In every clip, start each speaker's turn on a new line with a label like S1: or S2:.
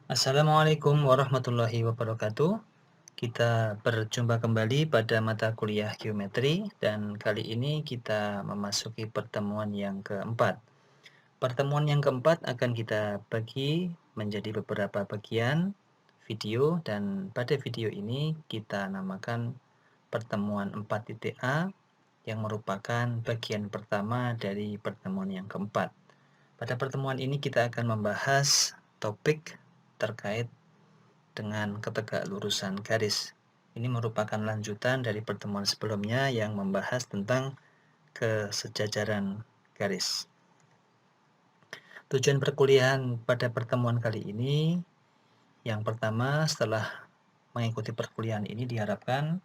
S1: Assalamualaikum warahmatullahi wabarakatuh. Kita berjumpa kembali pada mata kuliah geometri dan kali ini kita memasuki pertemuan yang keempat. Pertemuan yang keempat akan kita bagi menjadi beberapa bagian video dan pada video ini kita namakan pertemuan 4.A yang merupakan bagian pertama dari pertemuan yang keempat. Pada pertemuan ini kita akan membahas topik terkait dengan ketegaklurusan garis. Ini merupakan lanjutan dari pertemuan sebelumnya yang membahas tentang kesejajaran garis. Tujuan perkuliahan pada pertemuan kali ini, yang pertama setelah mengikuti perkuliahan ini diharapkan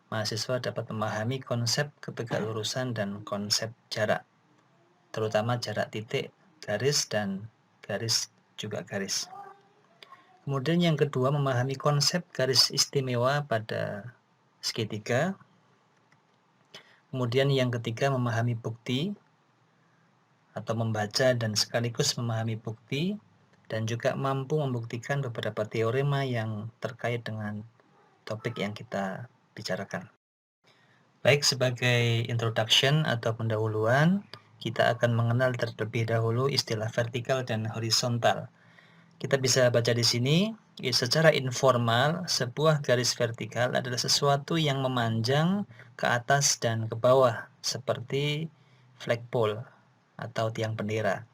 S1: mahasiswa dapat memahami konsep ketegaklurusan dan konsep jarak, terutama jarak titik, garis, dan garis juga garis. Kemudian yang kedua, memahami konsep garis istimewa pada segitiga. Kemudian yang ketiga, memahami bukti atau membaca dan sekaligus memahami bukti dan juga mampu membuktikan beberapa teorema yang terkait dengan topik yang kita bicarakan. Baik, sebagai introduction atau pendahuluan, kita akan mengenal terlebih dahulu istilah vertikal dan horizontal. Kita bisa baca di sini, secara informal, sebuah garis vertikal adalah sesuatu yang memanjang ke atas dan ke bawah, seperti flagpole atau tiang bendera.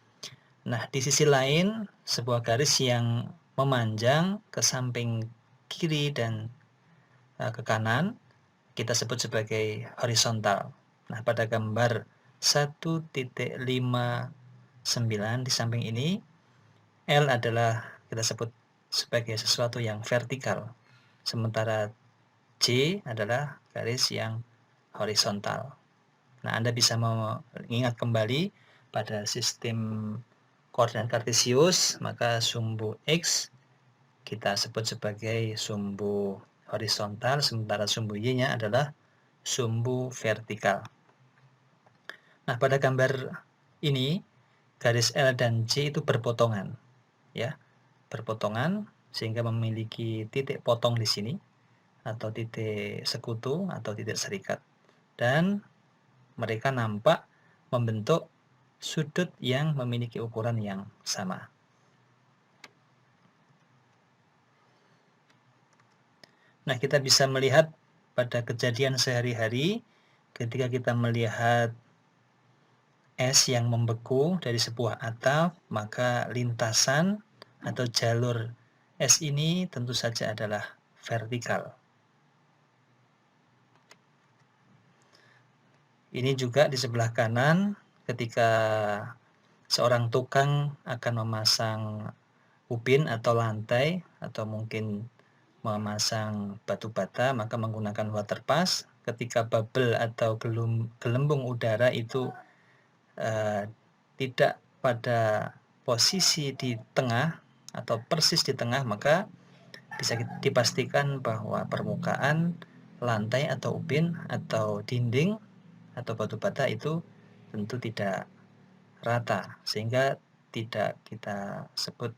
S1: Nah, di sisi lain, sebuah garis yang memanjang ke samping kiri dan ke kanan, kita sebut sebagai horizontal. Nah, pada gambar 1.59 di samping ini, L adalah kita sebut sebagai sesuatu yang vertikal, sementara C adalah garis yang horizontal. Nah, Anda bisa mengingat kembali pada sistem koordinat kartesius, maka sumbu X kita sebut sebagai sumbu horizontal, sementara sumbu Y-nya adalah sumbu vertikal. Nah, pada gambar ini, garis L dan C itu berpotongan, ya. Berpotongan sehingga memiliki titik potong di sini atau titik sekutu atau titik serikat, dan mereka nampak membentuk sudut yang memiliki ukuran yang sama. Nah, kita bisa melihat pada kejadian sehari-hari ketika kita melihat es yang membeku dari sebuah atap, maka lintasan atau jalur es ini tentu saja adalah vertikal. Ini juga di sebelah kanan ketika seorang tukang akan memasang ubin atau lantai atau mungkin memasang batu bata, maka menggunakan water pass. Ketika bubble atau gelembung udara itu tidak pada posisi di tengah atau persis di tengah, maka bisa dipastikan bahwa permukaan lantai atau ubin atau dinding atau batu bata itu tentu tidak rata, sehingga tidak kita sebut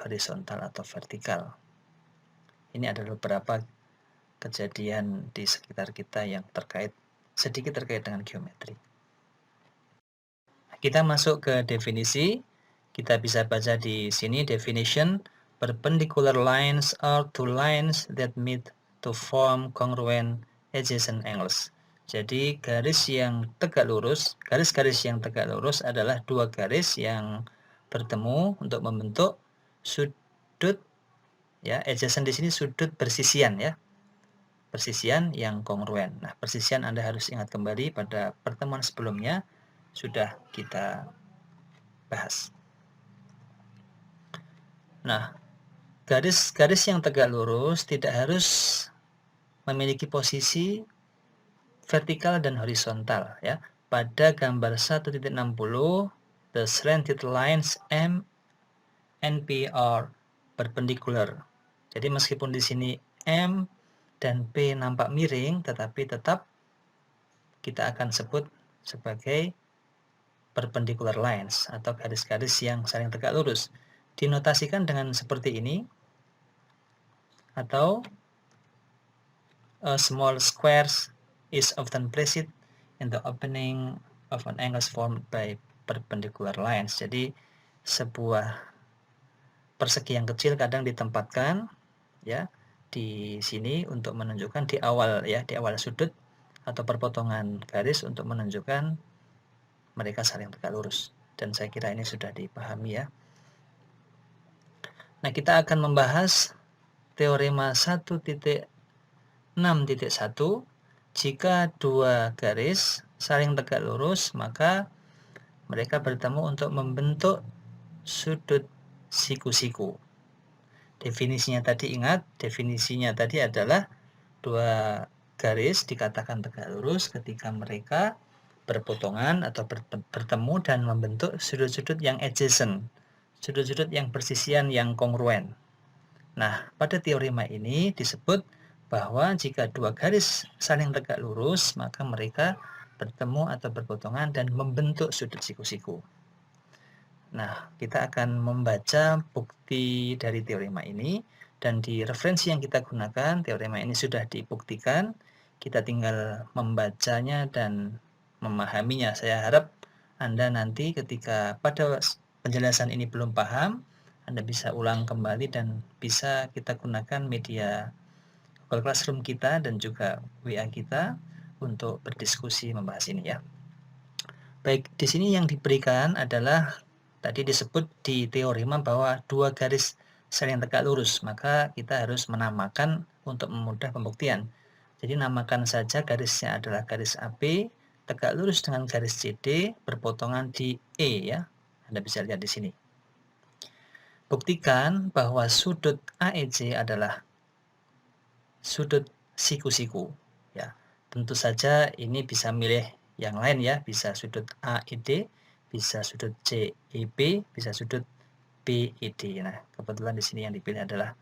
S1: horizontal atau vertikal. Ini adalah beberapa kejadian di sekitar kita yang sedikit terkait dengan geometri. Kita masuk ke definisi. Kita bisa baca di sini definition: perpendicular lines are two lines that meet to form congruent adjacent angles. Jadi garis-garis yang tegak lurus adalah dua garis yang bertemu untuk membentuk sudut, ya. Adjacent di sini sudut bersisian, ya. Persisian yang kongruen. Nah, persisian Anda harus ingat kembali pada pertemuan sebelumnya sudah kita bahas. Nah, garis-garis yang tegak lurus tidak harus memiliki posisi vertikal dan horizontal, ya. Pada gambar 1.60, the slanted lines M and P are perpendicular. Jadi meskipun di sini M dan P nampak miring, tetapi tetap kita akan sebut sebagai perpendicular lines atau garis-garis yang saling tegak lurus. dinotasikan dengan seperti ini, atau a small squares is often placed in the opening of an angles formed by perpendicular lines. Jadi sebuah persegi yang kecil kadang ditempatkan ya di sini untuk menunjukkan di awal sudut atau perpotongan garis untuk menunjukkan mereka saling tegak lurus. Dan saya kira ini sudah dipahami ya. Nah, kita akan membahas teorema 1.6.1. Jika dua garis saling tegak lurus, maka mereka bertemu untuk membentuk sudut siku-siku. Definisinya tadi adalah dua garis dikatakan tegak lurus ketika mereka berpotongan atau bertemu dan membentuk sudut-sudut yang adjacent, sudut-sudut yang persisian yang kongruen. Nah, pada teorema ini disebut bahwa jika dua garis saling tegak lurus, maka mereka bertemu atau berpotongan dan membentuk sudut siku-siku. Nah, kita akan membaca bukti dari teorema ini, dan di referensi yang kita gunakan, teorema ini sudah dibuktikan. Kita tinggal membacanya dan memahaminya. Saya harap Anda nanti ketika pada penjelasan ini belum paham, Anda bisa ulang kembali dan bisa kita gunakan media Google Classroom kita dan juga WA kita untuk berdiskusi membahas ini ya. Baik, di sini yang diberikan adalah tadi disebut di teorema bahwa dua garis saling tegak lurus, maka kita harus menamakan untuk memudah pembuktian. Jadi namakan saja garisnya adalah garis AB tegak lurus dengan garis CD berpotongan di E ya. Anda bisa lihat di sini. Buktikan bahwa sudut AEC adalah sudut siku-siku ya. Tentu saja ini bisa milih yang lain ya, bisa sudut AED, bisa sudut CEB, bisa sudut BED. Nah, kebetulan di sini yang dipilih adalah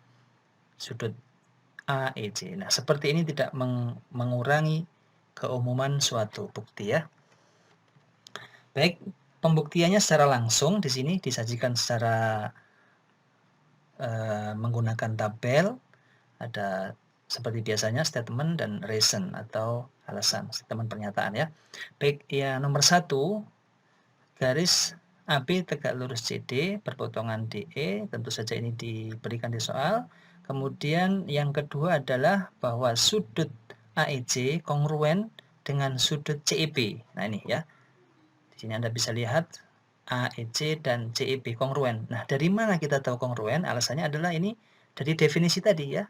S1: sudut AEC. Nah, seperti ini tidak mengurangi keumuman suatu bukti ya. Baik, pembuktiannya secara langsung di sini disajikan secara menggunakan tabel. Ada seperti biasanya statement dan reason atau alasan, statement pernyataan ya. Baik, ya nomor 1, garis AB tegak lurus CD berpotongan DE, tentu saja ini diberikan di soal. Kemudian yang kedua adalah bahwa sudut AEC kongruen dengan sudut CEB. Nah ini ya, di sini Anda bisa lihat AEC dan CEB kongruen. Nah, dari mana kita tahu kongruen? Alasannya adalah ini dari definisi tadi ya.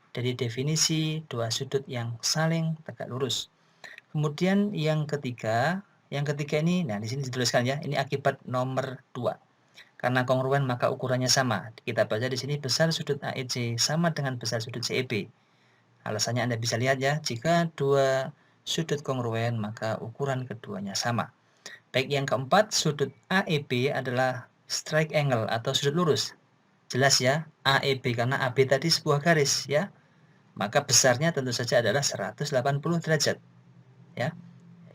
S1: Dari definisi dua sudut yang saling tegak lurus. Kemudian yang ketiga ini, nah di sini dituliskan ya, ini akibat nomor 2. Karena kongruen maka ukurannya sama. Kita baca di sini besar sudut AEC sama dengan besar sudut CEB. Alasannya Anda bisa lihat ya, jika dua sudut kongruen maka ukuran keduanya sama. Baik, yang keempat, sudut AEB adalah straight angle atau sudut lurus. Jelas ya, AEB karena AB tadi sebuah garis ya. Maka besarnya tentu saja adalah 180 derajat. Ya.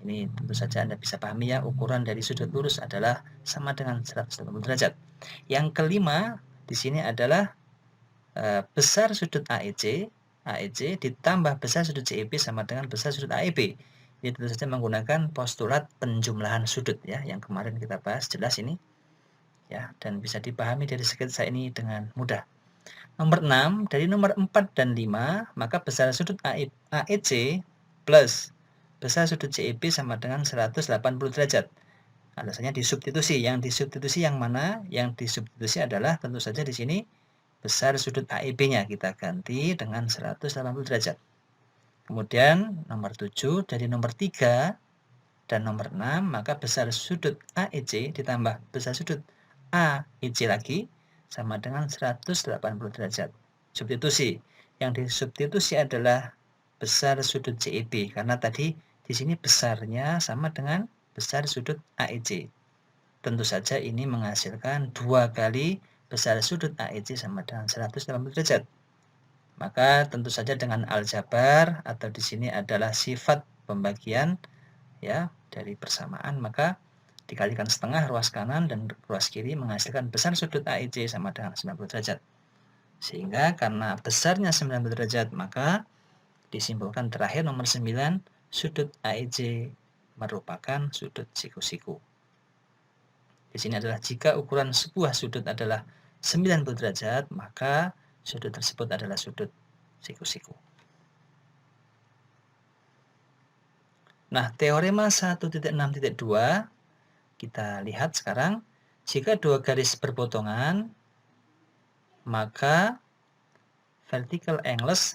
S1: Ini tentu saja Anda bisa pahami ya, ukuran dari sudut lurus adalah sama dengan 180 derajat. Yang kelima di sini adalah besar sudut AEC ditambah besar sudut CEB sama dengan besar sudut AEB. Ini tentu saja menggunakan postulat penjumlahan sudut ya, yang kemarin kita bahas, jelas ini. Ya, dan bisa dipahami dari sketsa ini dengan mudah. Nomor 6, dari nomor 4 dan 5, maka besar sudut AEC plus besar sudut CEB sama dengan 180 derajat. Alasannya disubstitusi. Yang disubstitusi yang mana? Yang disubstitusi adalah tentu saja di sini besar sudut AEB-nya kita ganti dengan 180 derajat. Kemudian nomor 7, dari nomor 3 dan nomor 6, maka besar sudut AEC ditambah besar sudut AEC lagi sama dengan 180 derajat. Substitusi. Yang disubstitusi adalah besar sudut CEB karena tadi di sini besarnya sama dengan besar sudut AEC. Tentu saja ini menghasilkan 2 kali besar sudut AEC sama dengan 180 derajat. Maka tentu saja dengan aljabar atau di sini adalah sifat pembagian ya dari persamaan, maka dikalikan setengah ruas kanan dan ruas kiri menghasilkan besar sudut AEC sama dengan 90 derajat. Sehingga karena besarnya 90 derajat, maka disimpulkan terakhir nomor 9, sudut AEC merupakan sudut siku-siku. Di sini adalah jika ukuran sebuah sudut adalah 90 derajat, maka sudut tersebut adalah sudut siku-siku. Nah, teorema 1.6.2 kita lihat sekarang, jika dua garis berpotongan, maka vertical angles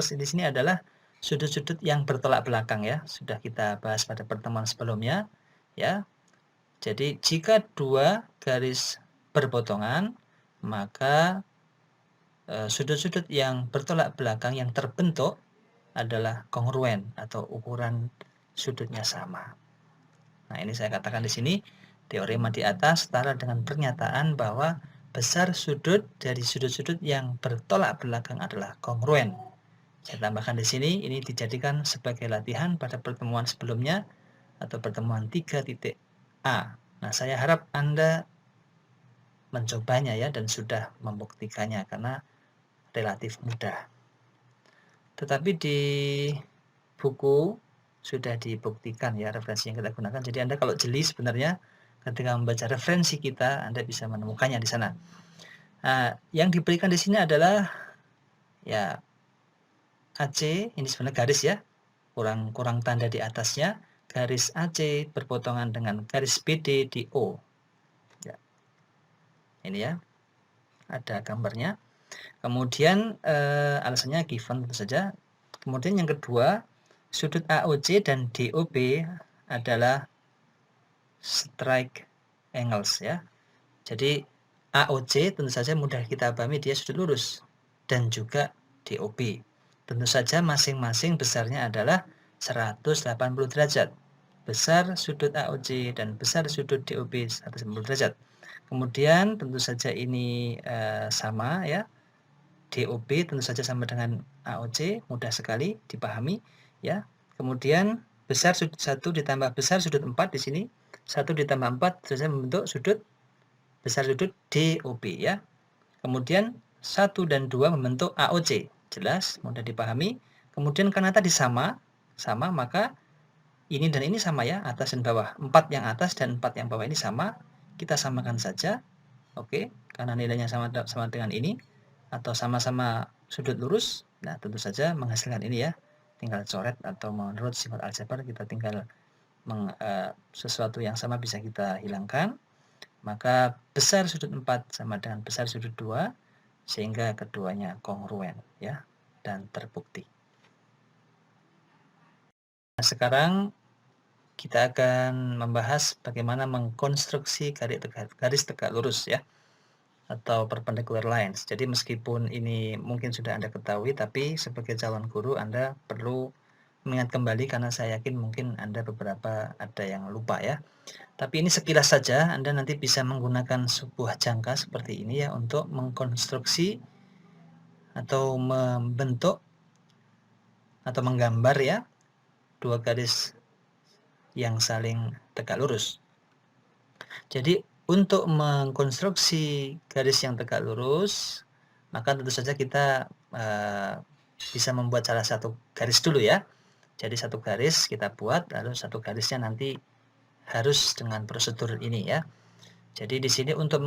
S1: di sini adalah sudut-sudut yang bertolak belakang ya. Sudah kita bahas pada pertemuan sebelumnya ya. Jadi jika dua garis berpotongan, maka sudut-sudut yang bertolak belakang yang terbentuk adalah kongruen atau ukuran sudutnya sama. Nah, ini saya katakan di sini teorema di atas setara dengan pernyataan bahwa besar sudut dari sudut-sudut yang bertolak belakang adalah kongruen. Saya tambahkan di sini, ini dijadikan sebagai latihan pada pertemuan sebelumnya atau pertemuan 3.a. Nah, saya harap Anda mencobanya ya dan sudah membuktikannya karena relatif mudah. Tetapi di buku sudah dibuktikan ya referensi yang kita gunakan. Jadi Anda kalau jeli sebenarnya ketika membaca referensi kita, Anda bisa menemukannya di sana. Nah, yang diberikan di sini adalah ya AC, ini sebenarnya garis ya, kurang tanda di atasnya, garis AC berpotongan dengan garis BD di O. Ya. Ini ya, ada gambarnya. Kemudian alasannya given tentu saja. Kemudian yang kedua, sudut AOC dan DOB adalah strike angles ya. Jadi AOC tentu saja mudah kita pahami dia sudut lurus dan juga DOB. Tentu saja masing-masing besarnya adalah 180 derajat. Besar sudut AOC dan besar sudut DOB 180 derajat. Kemudian tentu saja ini sama ya. DOB tentu saja sama dengan AOC, mudah sekali dipahami ya. Kemudian besar sudut 1 ditambah besar sudut 4 di sini, 1 ditambah 4 saja membentuk sudut besar sudut DOB ya. Kemudian 1 dan 2 membentuk AOC, jelas, mudah dipahami. Kemudian karena tadi sama, maka ini dan ini sama ya, atas dan bawah. 4 yang atas dan 4 yang bawah ini sama, kita samakan saja. Oke, karena nilainya sama dengan ini atau sama-sama sudut lurus, nah tentu saja menghasilkan ini ya, tinggal coret atau menurut sifat aljabar kita tinggal sesuatu yang sama bisa kita hilangkan, maka besar sudut 4 sama dengan besar sudut 2 sehingga keduanya kongruen ya dan terbukti. Nah, sekarang kita akan membahas bagaimana mengkonstruksi garis tegak lurus ya, atau perpendicular lines. Jadi meskipun ini mungkin sudah Anda ketahui, tapi sebagai calon guru Anda perlu mengingat kembali karena saya yakin mungkin Anda beberapa ada yang lupa ya. Tapi ini sekilas saja, Anda nanti bisa menggunakan sebuah jangka seperti ini ya untuk mengkonstruksi atau membentuk atau menggambar ya dua garis yang saling tegak lurus. Jadi untuk mengkonstruksi garis yang tegak lurus, maka tentu saja kita bisa membuat salah satu garis dulu ya. Jadi satu garis kita buat, lalu satu garisnya nanti harus dengan prosedur ini ya. Jadi di sini untuk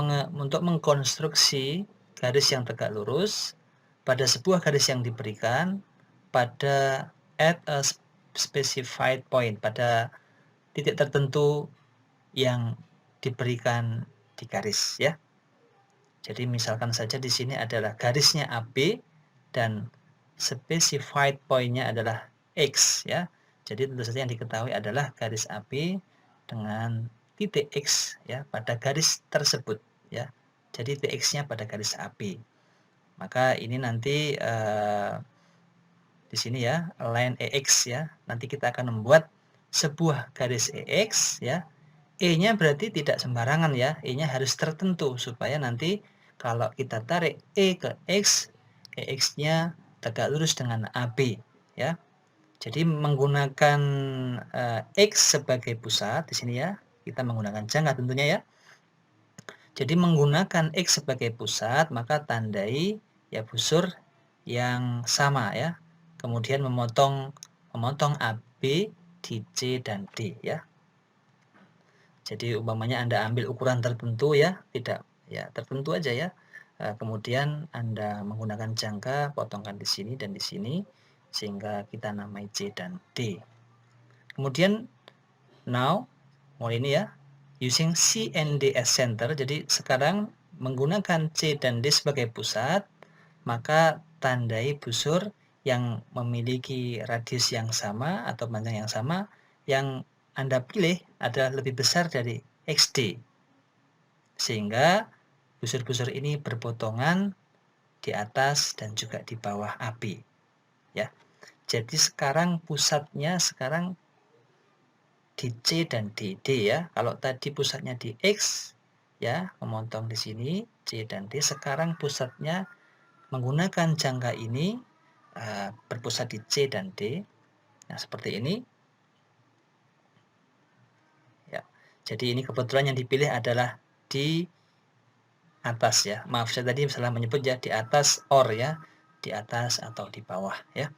S1: mengkonstruksi garis yang tegak lurus pada sebuah garis yang diberikan pada at a specified point, pada titik tertentu yang diberikan di garis ya. Jadi misalkan saja di sini adalah garisnya AB dan specified point-nya adalah X ya. Jadi tentu saja yang diketahui adalah garis AB dengan titik X ya pada garis tersebut ya. Jadi titik X-nya pada garis AB. Maka ini nanti di sini ya, line EX ya. Nanti kita akan membuat sebuah garis EX ya. E-nya berarti tidak sembarangan ya, E-nya harus tertentu supaya nanti kalau kita tarik E ke X, EX-nya tegak lurus dengan AB ya. Jadi menggunakan X sebagai pusat di sini ya, kita menggunakan jangka tentunya ya. Jadi menggunakan X sebagai pusat, maka tandai ya busur yang sama ya. Kemudian memotong AB di C dan D ya. Jadi umpamanya Anda ambil ukuran tertentu ya, tidak ya tertentu aja ya. Kemudian Anda menggunakan jangka, potongkan di sini dan di sini sehingga kita namai C dan D. Kemudian now mulai ini ya, using C and D as center. Jadi sekarang menggunakan C dan D sebagai pusat, maka tandai busur yang memiliki radius yang sama atau panjang yang sama yang Anda pilih adalah lebih besar dari XD. Sehingga busur-busur ini berpotongan di atas dan juga di bawah AB. Ya. Jadi sekarang pusatnya sekarang di C dan di D ya. Kalau tadi pusatnya di X ya, memotong di sini C dan D. Sekarang pusatnya menggunakan jangka ini berpusat di C dan D. Nah, seperti ini. Ya. Jadi ini kebetulan yang dipilih adalah di atas ya. Maaf saya tadi salah menyebut ya, di atas or ya, di atas atau di bawah ya.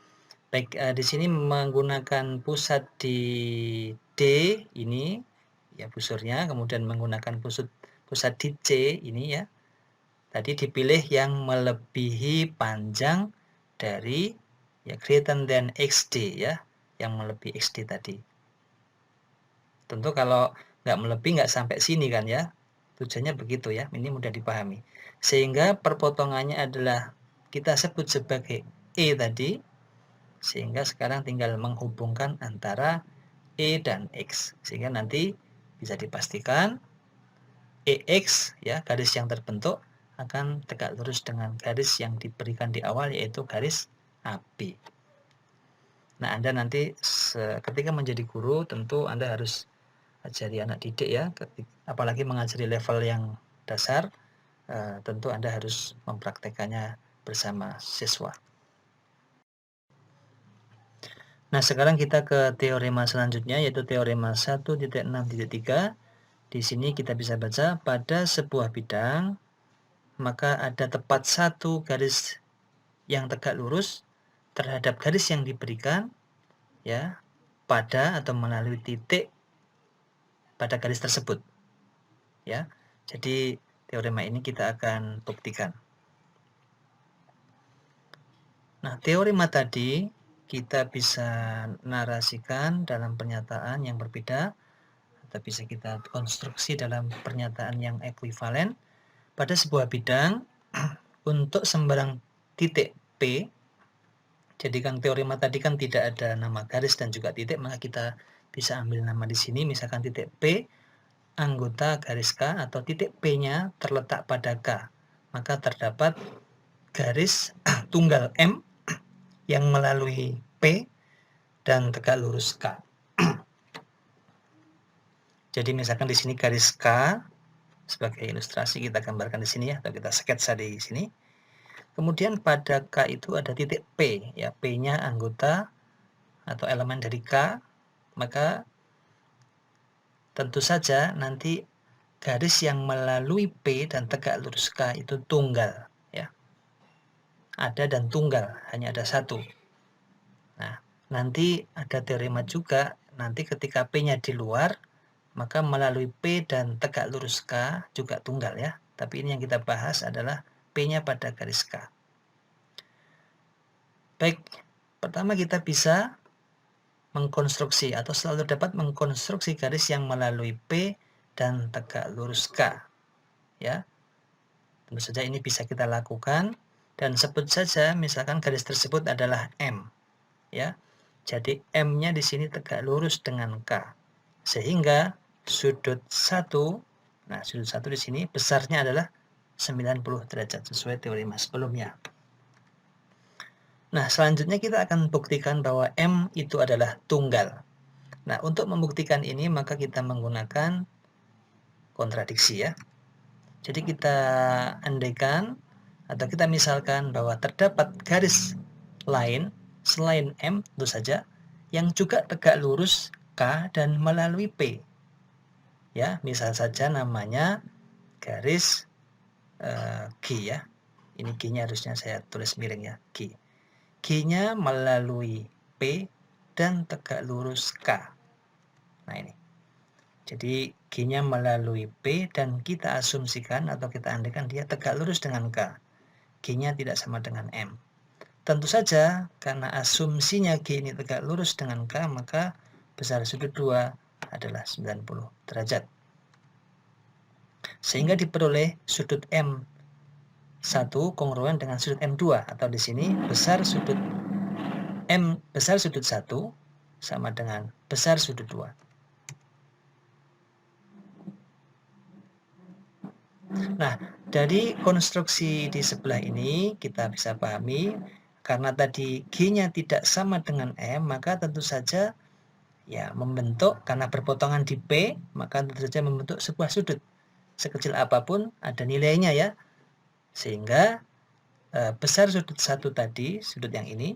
S1: Baik, di sini menggunakan pusat di D ini ya busurnya, kemudian menggunakan pusat di C ini ya. Tadi dipilih yang melebihi panjang dari ya greater than XD ya, yang melebihi XD tadi. Tentu kalau nggak melebihi nggak sampai sini kan ya. Tujuannya begitu ya, ini mudah dipahami. Sehingga perpotongannya adalah kita sebut sebagai E tadi, sehingga sekarang tinggal menghubungkan antara E dan X. Sehingga nanti bisa dipastikan EX ya, garis yang terbentuk akan tegak lurus dengan garis yang diberikan di awal yaitu garis AB. Nah, Anda nanti ketika menjadi guru tentu Anda harus ajari anak didik ya, apalagi mengajari level yang dasar, tentu Anda harus mempraktekannya bersama siswa. Nah, sekarang kita ke teorema selanjutnya yaitu teorema 1.6.3. Di sini kita bisa baca pada sebuah bidang maka ada tepat satu garis yang tegak lurus terhadap garis yang diberikan ya pada atau melalui titik pada garis tersebut. Ya. Jadi teorema ini kita akan buktikan. Nah, teorema tadi kita bisa narasikan dalam pernyataan yang berbeda atau bisa kita konstruksi dalam pernyataan yang ekuivalen pada sebuah bidang untuk sembarang titik P. Jadi kan teorema tadi kan tidak ada nama garis dan juga titik, maka kita bisa ambil nama di sini misalkan titik P anggota garis K atau titik P-nya terletak pada K. Maka terdapat garis tunggal M yang melalui P dan tegak lurus K. Jadi misalkan di sini garis K sebagai ilustrasi kita gambarkan di sini ya, atau kita sketsa di sini. Kemudian pada K itu ada titik P, ya P-nya anggota atau elemen dari K, maka tentu saja nanti garis yang melalui P dan tegak lurus K itu tunggal, ya. Ada dan tunggal, hanya ada satu. Nah, nanti ada teorema juga, nanti ketika P-nya di luar, maka melalui P dan tegak lurus K juga tunggal ya. Tapi ini yang kita bahas adalah P-nya pada garis K. Baik, pertama kita bisa mengkonstruksi atau selalu dapat mengkonstruksi garis yang melalui P dan tegak lurus K. Ya. Tentu saja ini bisa kita lakukan dan sebut saja misalkan garis tersebut adalah M. Ya. Jadi M-nya di sini tegak lurus dengan K. Sehingga sudut 1, nah sudut 1 di sini besarnya adalah 90 derajat sesuai teorema sebelumnya. Nah, selanjutnya kita akan buktikan bahwa M itu adalah tunggal. Nah, untuk membuktikan ini maka kita menggunakan kontradiksi ya. Jadi kita andaikan atau kita misalkan bahwa terdapat garis lain selain M, tentu saja yang juga tegak lurus K dan melalui P. Ya, misal saja namanya garis G ya. Ini G-nya harusnya saya tulis miring ya, G. G-nya melalui P dan tegak lurus K. Nah ini. Jadi G-nya melalui P dan kita asumsikan atau kita andaikan dia tegak lurus dengan K. G-nya tidak sama dengan M. Tentu saja karena asumsinya G ini tegak lurus dengan K, maka besar sudut 2 adalah 90 derajat. Sehingga diperoleh sudut M1 kongruen dengan sudut M2, atau di sini besar sudut 1 sama dengan besar sudut 2. Nah, dari konstruksi di sebelah ini kita bisa pahami karena tadi G-nya tidak sama dengan M, maka tentu saja ya membentuk, karena berpotongan di P, maka tentu saja membentuk sebuah sudut. Sekecil apapun ada nilainya ya. Sehingga besar sudut 1 tadi, sudut yang ini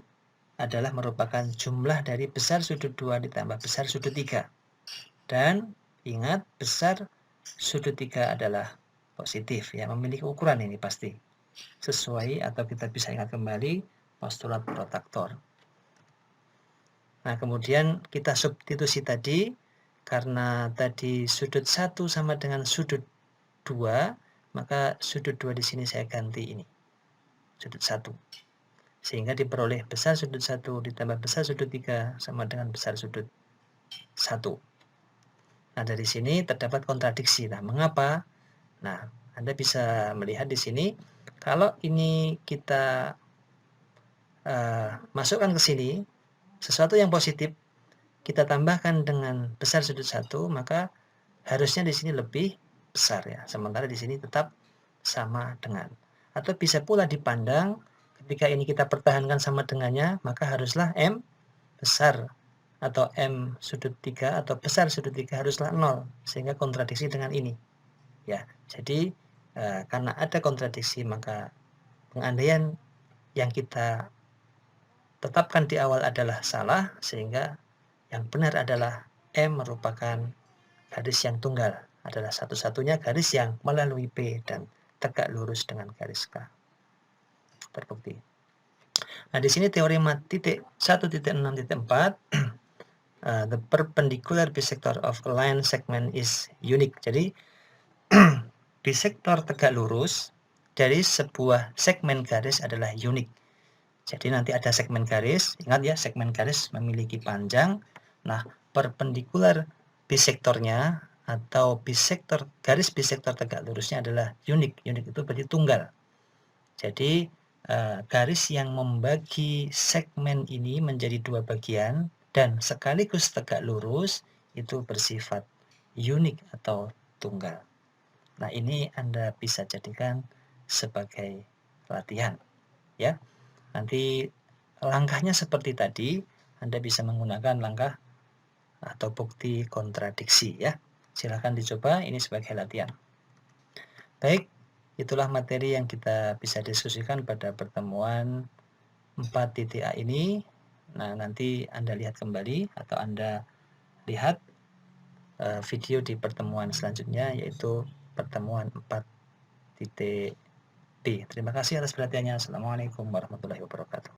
S1: adalah merupakan jumlah dari besar sudut 2 ditambah besar sudut 3. Dan ingat, besar sudut 3 adalah positif ya, memiliki ukuran ini pasti sesuai, atau kita bisa ingat kembali postulat protaktor. Nah, kemudian kita substitusi tadi, karena tadi sudut 1 sama dengan sudut 2, maka sudut 2 di sini saya ganti ini, sudut 1. Sehingga diperoleh besar sudut 1 ditambah besar sudut 3 sama dengan besar sudut 1. Nah, dari sini terdapat kontradiksi. Nah, mengapa? Nah, Anda bisa melihat di sini, kalau ini kita masukkan ke sini, sesuatu yang positif, kita tambahkan dengan besar sudut 1, maka harusnya di sini lebih besar ya. Sementara di sini tetap sama dengan. Atau bisa pula dipandang, ketika ini kita pertahankan sama dengannya, maka haruslah M besar atau M sudut 3 atau besar sudut 3 haruslah 0, sehingga kontradiksi dengan ini. Ya, jadi karena ada kontradiksi, maka pengandaian yang kita tetapkan di awal adalah salah, sehingga yang benar adalah M merupakan garis yang tunggal, adalah satu-satunya garis yang melalui P dan tegak lurus dengan garis K. Terbukti. Nah, di sini teorema titik 1.6.4 the perpendicular bisector of a line segment is unique. Jadi bisektor tegak lurus dari sebuah segmen garis adalah unik. Jadi nanti ada segmen garis, ingat ya, segmen garis memiliki panjang. Nah, perpendikular bisektornya atau bisektor, garis bisektor tegak lurusnya adalah unik. Unik itu berarti tunggal. Jadi garis yang membagi segmen ini menjadi 2 bagian dan sekaligus tegak lurus itu bersifat unik atau tunggal. Nah, ini Anda bisa jadikan sebagai latihan ya. Nanti langkahnya seperti tadi, Anda bisa menggunakan langkah atau bukti kontradiksi ya. Silakan dicoba, ini sebagai latihan. Baik, itulah materi yang kita bisa diskusikan pada pertemuan 4.A ini. Nah, nanti Anda lihat kembali atau Anda lihat video di pertemuan selanjutnya, yaitu pertemuan 4.B. Terima kasih atas perhatiannya. Assalamualaikum warahmatullahi wabarakatuh.